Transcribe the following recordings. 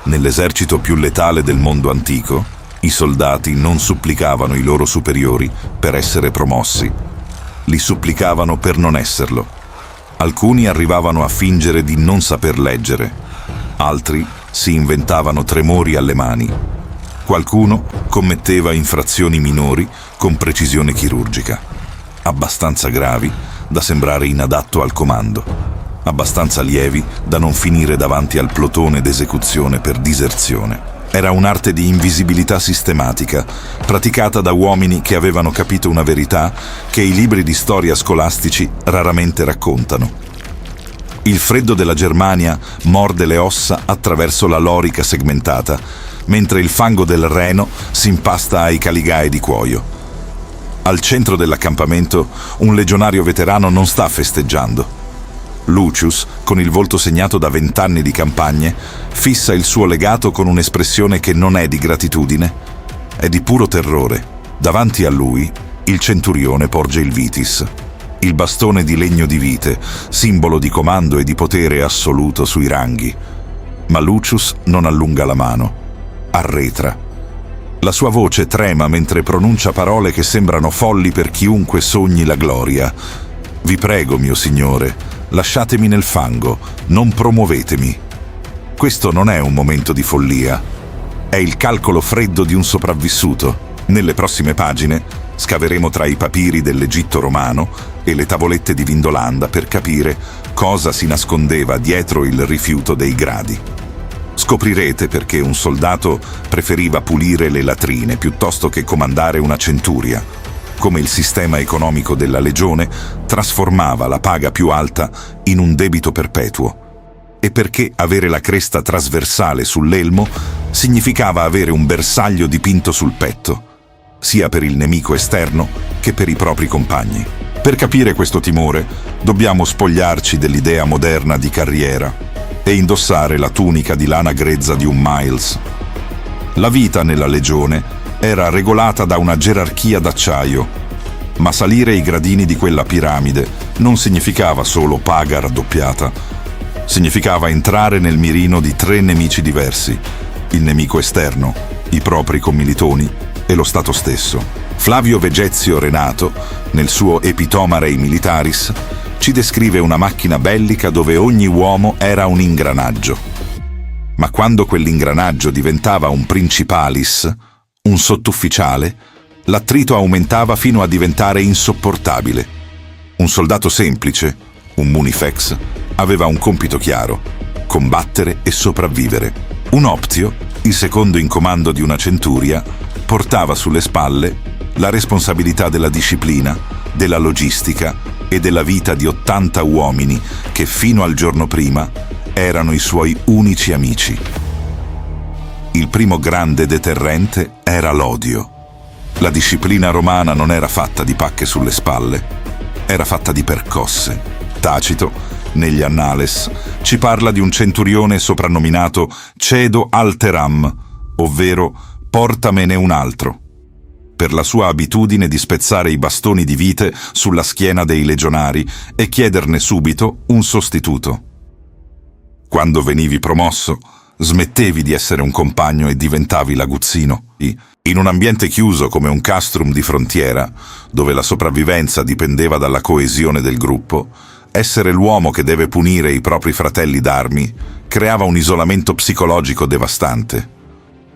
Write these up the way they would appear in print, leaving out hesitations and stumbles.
Nell'esercito più letale del mondo antico, i soldati non supplicavano i loro superiori per essere promossi, li supplicavano per non esserlo. Alcuni arrivavano a fingere di non saper leggere, altri si inventavano tremori alle mani. Qualcuno commetteva infrazioni minori con precisione chirurgica, abbastanza gravi da sembrare inadatto al comando, abbastanza lievi da non finire davanti al plotone d'esecuzione per diserzione. Era un'arte di invisibilità sistematica, praticata da uomini che avevano capito una verità che i libri di storia scolastici raramente raccontano. Il freddo della Germania morde le ossa attraverso la lorica segmentata, mentre il fango del Reno si impasta ai caligae di cuoio. Al centro dell'accampamento un legionario veterano non sta festeggiando. Lucius, con il volto segnato da 20 anni di campagne, fissa il suo legato con un'espressione che non è di gratitudine, è di puro terrore. Davanti a lui, il centurione porge il vitis, il bastone di legno di vite, simbolo di comando e di potere assoluto sui ranghi. Ma Lucius non allunga la mano, arretra. La sua voce trema mentre pronuncia parole che sembrano folli per chiunque sogni la gloria. «Vi prego, mio signore, lasciatemi nel fango, non promuovetemi». Questo non è un momento di follia, è il calcolo freddo di un sopravvissuto. Nelle prossime pagine scaveremo tra i papiri dell'Egitto romano e le tavolette di Vindolanda per capire cosa si nascondeva dietro il rifiuto dei gradi. Scoprirete perché un soldato preferiva pulire le latrine piuttosto che comandare una centuria, come il sistema economico della legione trasformava la paga più alta in un debito perpetuo, e perché avere la cresta trasversale sull'elmo significava avere un bersaglio dipinto sul petto, sia per il nemico esterno che per i propri compagni. Per capire questo timore, dobbiamo spogliarci dell'idea moderna di carriera e indossare la tunica di lana grezza di un Miles. La vita nella legione era regolata da una gerarchia d'acciaio, ma salire i gradini di quella piramide non significava solo paga raddoppiata. Significava entrare nel mirino di 3 nemici diversi: il nemico esterno, i propri commilitoni e lo Stato stesso. Flavio Vegezio Renato, nel suo Epitomarei Militaris, ci descrive una macchina bellica dove ogni uomo era un ingranaggio. Ma quando quell'ingranaggio diventava un principalis, un sottufficiale, l'attrito aumentava fino a diventare insopportabile. Un soldato semplice, un munifex, aveva un compito chiaro: combattere e sopravvivere. Un optio, il secondo in comando di una centuria, portava sulle spalle la responsabilità della disciplina, della logistica e della vita di 80 uomini che fino al giorno prima erano i suoi unici amici. Il primo grande deterrente era l'odio. La disciplina romana non era fatta di pacche sulle spalle, era fatta di percosse. Tacito, negli Annales, ci parla di un centurione soprannominato Cedo Alteram, ovvero portamene un altro, per la sua abitudine di spezzare i bastoni di vite sulla schiena dei legionari e chiederne subito un sostituto. Quando venivi promosso, smettevi di essere un compagno e diventavi l'aguzzino. In un ambiente chiuso come un castrum di frontiera, dove la sopravvivenza dipendeva dalla coesione del gruppo, essere l'uomo che deve punire i propri fratelli d'armi creava un isolamento psicologico devastante.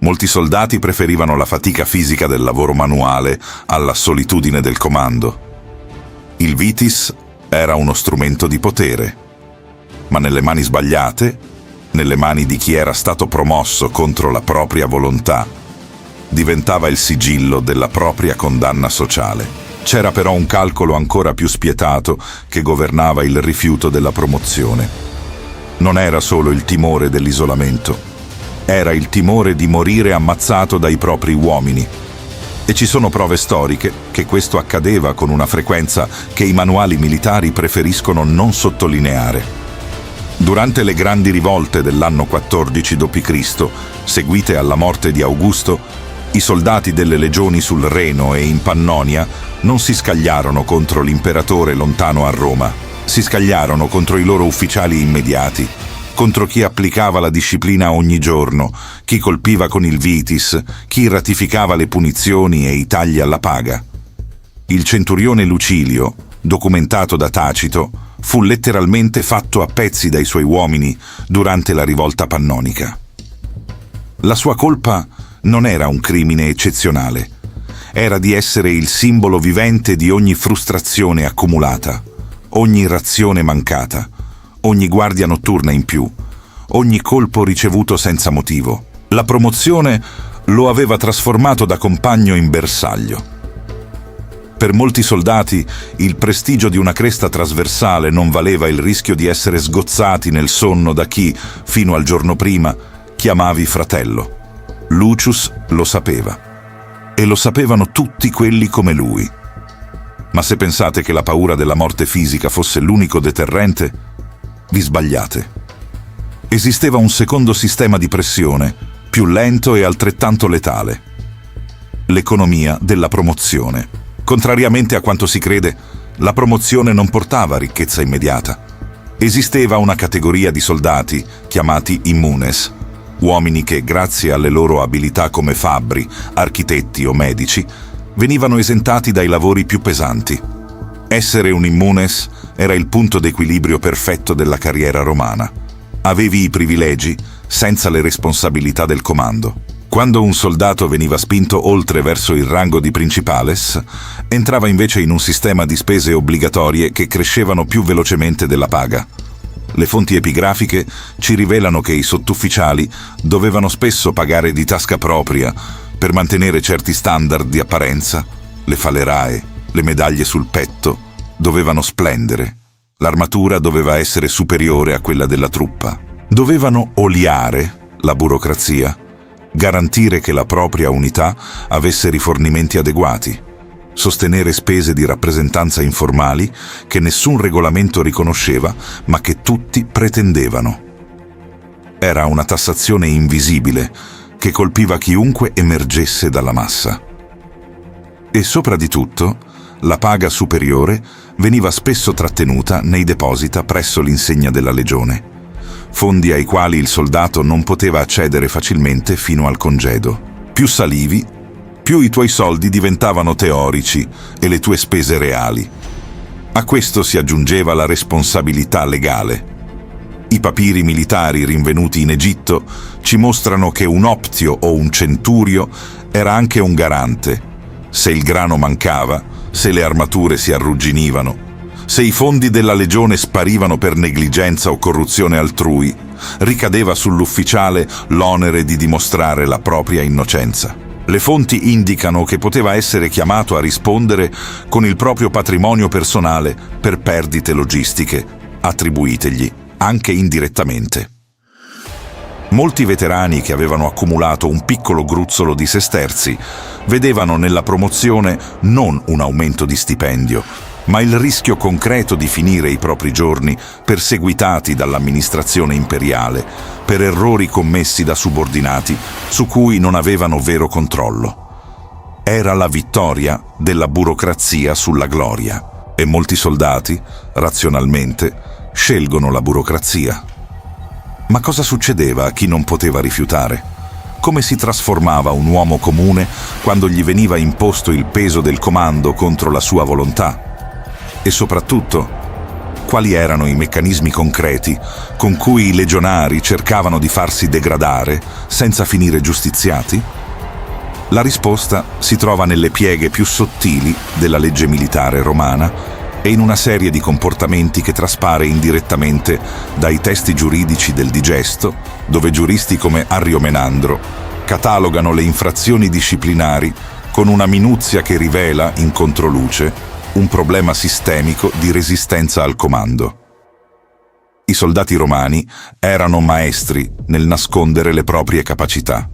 Molti soldati preferivano la fatica fisica del lavoro manuale alla solitudine del comando. Il vitis era uno strumento di potere, ma nelle mani sbagliate, nelle mani di chi era stato promosso contro la propria volontà, diventava il sigillo della propria condanna sociale. C'era però un calcolo ancora più spietato che governava il rifiuto della promozione. Non era solo il timore dell'isolamento, era il timore di morire ammazzato dai propri uomini. E ci sono prove storiche che questo accadeva con una frequenza che i manuali militari preferiscono non sottolineare. Durante le grandi rivolte dell'anno 14 d.C., seguite alla morte di Augusto, i soldati delle legioni sul Reno e in Pannonia non si scagliarono contro l'imperatore lontano a Roma, si scagliarono contro i loro ufficiali immediati, contro chi applicava la disciplina ogni giorno, chi colpiva con il vitis, chi ratificava le punizioni e i tagli alla paga. Il centurione Lucilio, documentato da Tacito, fu letteralmente fatto a pezzi dai suoi uomini durante la rivolta pannonica. La sua colpa non era un crimine eccezionale, era di essere il simbolo vivente di ogni frustrazione accumulata, ogni razione mancata, ogni guardia notturna in più, ogni colpo ricevuto senza motivo. La promozione lo aveva trasformato da compagno in bersaglio. Per molti soldati il prestigio di una cresta trasversale non valeva il rischio di essere sgozzati nel sonno da chi, fino al giorno prima, chiamavi fratello. Lucius lo sapeva. E lo sapevano tutti quelli come lui. Ma se pensate che la paura della morte fisica fosse l'unico deterrente, vi sbagliate. Esisteva un secondo sistema di pressione, più lento e altrettanto letale. L'economia della promozione. Contrariamente a quanto si crede, la promozione non portava ricchezza immediata. Esisteva una categoria di soldati, chiamati immunes, uomini che, grazie alle loro abilità come fabbri, architetti o medici, venivano esentati dai lavori più pesanti. Essere un immunes era il punto d'equilibrio perfetto della carriera romana. Avevi i privilegi senza le responsabilità del comando. Quando un soldato veniva spinto oltre verso il rango di principales, entrava invece in un sistema di spese obbligatorie che crescevano più velocemente della paga. Le fonti epigrafiche ci rivelano che i sottufficiali dovevano spesso pagare di tasca propria per mantenere certi standard di apparenza. Le falerae, le medaglie sul petto dovevano splendere. L'armatura doveva essere superiore a quella della truppa. Dovevano oliare la burocrazia, garantire che la propria unità avesse rifornimenti adeguati, sostenere spese di rappresentanza informali che nessun regolamento riconosceva ma che tutti pretendevano. Era una tassazione invisibile che colpiva chiunque emergesse dalla massa. E sopra di tutto, la paga superiore veniva spesso trattenuta nei deposita presso l'insegna della legione, fondi ai quali il soldato non poteva accedere facilmente fino al congedo. Più salivi, più i tuoi soldi diventavano teorici e le tue spese reali. A questo si aggiungeva la responsabilità legale. I papiri militari rinvenuti in Egitto ci mostrano che un optio o un centurio era anche un garante. Se il grano mancava, se le armature si arrugginivano, se i fondi della legione sparivano per negligenza o corruzione altrui, ricadeva sull'ufficiale l'onere di dimostrare la propria innocenza. Le fonti indicano che poteva essere chiamato a rispondere con il proprio patrimonio personale per perdite logistiche, attribuitegli anche indirettamente. Molti veterani che avevano accumulato un piccolo gruzzolo di sesterzi vedevano nella promozione non un aumento di stipendio, ma il rischio concreto di finire i propri giorni perseguitati dall'amministrazione imperiale per errori commessi da subordinati su cui non avevano vero controllo. Era la vittoria della burocrazia sulla gloria, e molti soldati, razionalmente, scelgono la burocrazia. Ma cosa succedeva a chi non poteva rifiutare? Come si trasformava un uomo comune quando gli veniva imposto il peso del comando contro la sua volontà? E soprattutto, quali erano i meccanismi concreti con cui i legionari cercavano di farsi degradare senza finire giustiziati? La risposta si trova nelle pieghe più sottili della legge militare romana e in una serie di comportamenti che traspare indirettamente dai testi giuridici del Digesto, dove giuristi come Ariomenandro catalogano le infrazioni disciplinari con una minuzia che rivela, in controluce, un problema sistemico di resistenza al comando. I soldati romani erano maestri nel nascondere le proprie capacità.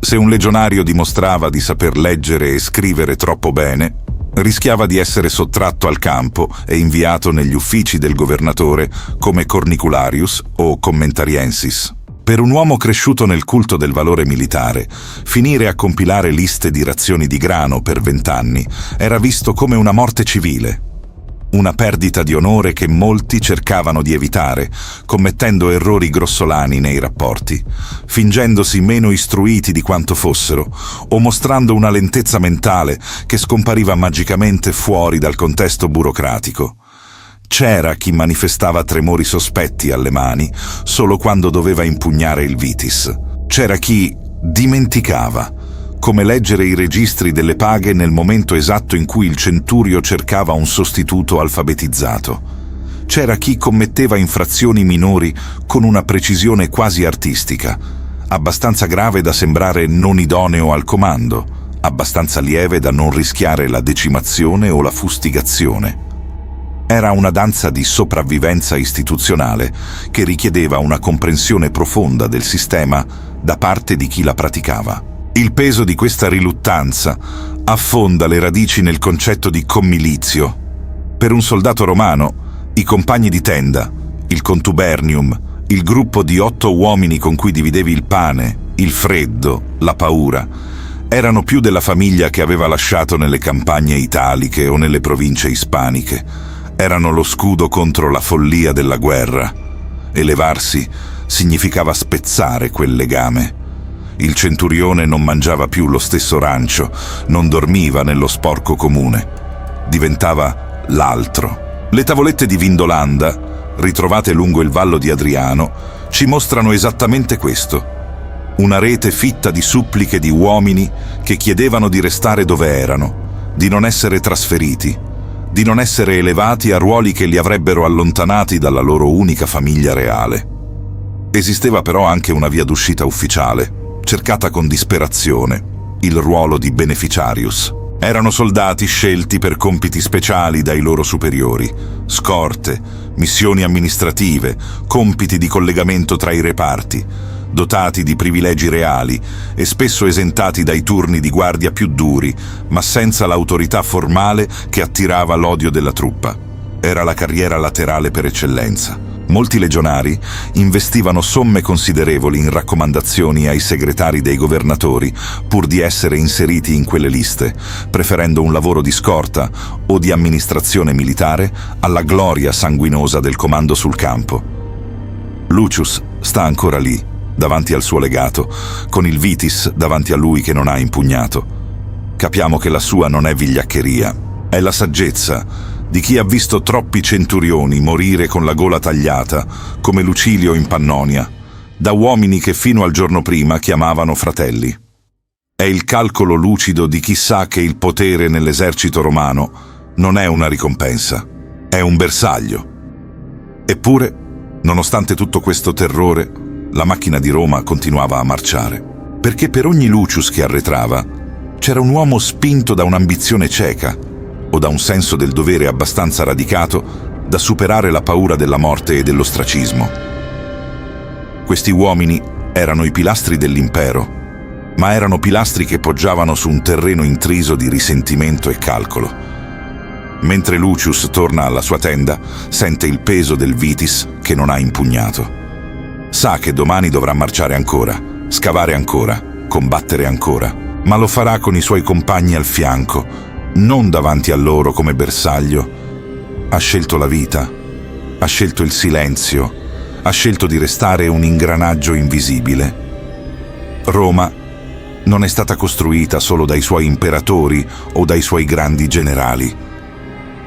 Se un legionario dimostrava di saper leggere e scrivere troppo bene, rischiava di essere sottratto al campo e inviato negli uffici del governatore come cornicularius o commentariensis. Per un uomo cresciuto nel culto del valore militare, finire a compilare liste di razioni di grano per 20 anni era visto come una morte civile. Una perdita di onore che molti cercavano di evitare, commettendo errori grossolani nei rapporti, fingendosi meno istruiti di quanto fossero, o mostrando una lentezza mentale che scompariva magicamente fuori dal contesto burocratico. C'era chi manifestava tremori sospetti alle mani solo quando doveva impugnare il vitis. C'era chi dimenticava, come leggere i registri delle paghe nel momento esatto in cui il centurio cercava un sostituto alfabetizzato. C'era chi commetteva infrazioni minori con una precisione quasi artistica, abbastanza grave da sembrare non idoneo al comando, abbastanza lieve da non rischiare la decimazione o la fustigazione. Era una danza di sopravvivenza istituzionale che richiedeva una comprensione profonda del sistema da parte di chi la praticava. Il peso di questa riluttanza affonda le radici nel concetto di commilizio. Per un soldato romano, i compagni di tenda, il contubernium, il gruppo di 8 uomini con cui dividevi il pane, il freddo, la paura, erano più della famiglia che aveva lasciato nelle campagne italiche o nelle province ispaniche. Erano lo scudo contro la follia della guerra. Elevarsi significava spezzare quel legame. Il centurione non mangiava più lo stesso rancio, non dormiva nello sporco comune. Diventava l'altro. Le tavolette di Vindolanda, ritrovate lungo il Vallo di Adriano, ci mostrano esattamente questo. Una rete fitta di suppliche di uomini che chiedevano di restare dove erano, di non essere trasferiti, di non essere elevati a ruoli che li avrebbero allontanati dalla loro unica famiglia reale. Esisteva però anche una via d'uscita ufficiale, cercata con disperazione, il ruolo di beneficiarius. Erano soldati scelti per compiti speciali dai loro superiori, scorte, missioni amministrative, compiti di collegamento tra i reparti, dotati di privilegi reali e spesso esentati dai turni di guardia più duri, ma senza l'autorità formale che attirava l'odio della truppa. Era la carriera laterale per eccellenza. Molti legionari investivano somme considerevoli in raccomandazioni ai segretari dei governatori pur di essere inseriti in quelle liste, preferendo un lavoro di scorta o di amministrazione militare alla gloria sanguinosa del comando sul campo. Lucius sta ancora lì, davanti al suo legato, con il vitis davanti a lui che non ha impugnato. Capiamo che la sua non è vigliaccheria, è la saggezza di chi ha visto troppi centurioni morire con la gola tagliata, come Lucilio in Pannonia, da uomini che fino al giorno prima chiamavano fratelli. È il calcolo lucido di chi sa che il potere nell'esercito romano non è una ricompensa, è un bersaglio. Eppure, nonostante tutto questo terrore, la macchina di Roma continuava a marciare, perché per ogni Lucius che arretrava c'era un uomo spinto da un'ambizione cieca o da un senso del dovere abbastanza radicato da superare la paura della morte e dell'ostracismo. Questi uomini erano i pilastri dell'impero, ma erano pilastri che poggiavano su un terreno intriso di risentimento e calcolo. Mentre Lucius torna alla sua tenda, sente il peso del vitis che non ha impugnato. Sa che domani dovrà marciare ancora, scavare ancora, combattere ancora, ma lo farà con i suoi compagni al fianco, non davanti a loro come bersaglio. Ha scelto la vita, ha scelto il silenzio, ha scelto di restare un ingranaggio invisibile. Roma non è stata costruita solo dai suoi imperatori o dai suoi grandi generali.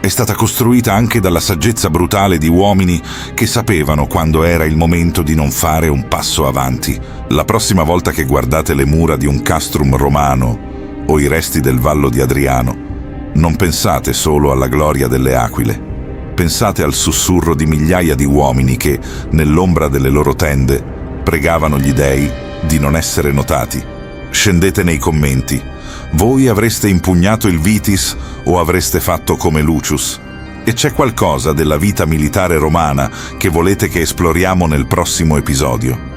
È stata costruita anche dalla saggezza brutale di uomini che sapevano quando era il momento di non fare un passo avanti. La prossima volta che guardate le mura di un castrum romano o i resti del Vallo di Adriano, non pensate solo alla gloria delle aquile. Pensate al sussurro di migliaia di uomini che, nell'ombra delle loro tende, pregavano gli dei di non essere notati. Scendete nei commenti. Voi avreste impugnato il vitis o avreste fatto come Lucius? E c'è qualcosa della vita militare romana che volete che esploriamo nel prossimo episodio?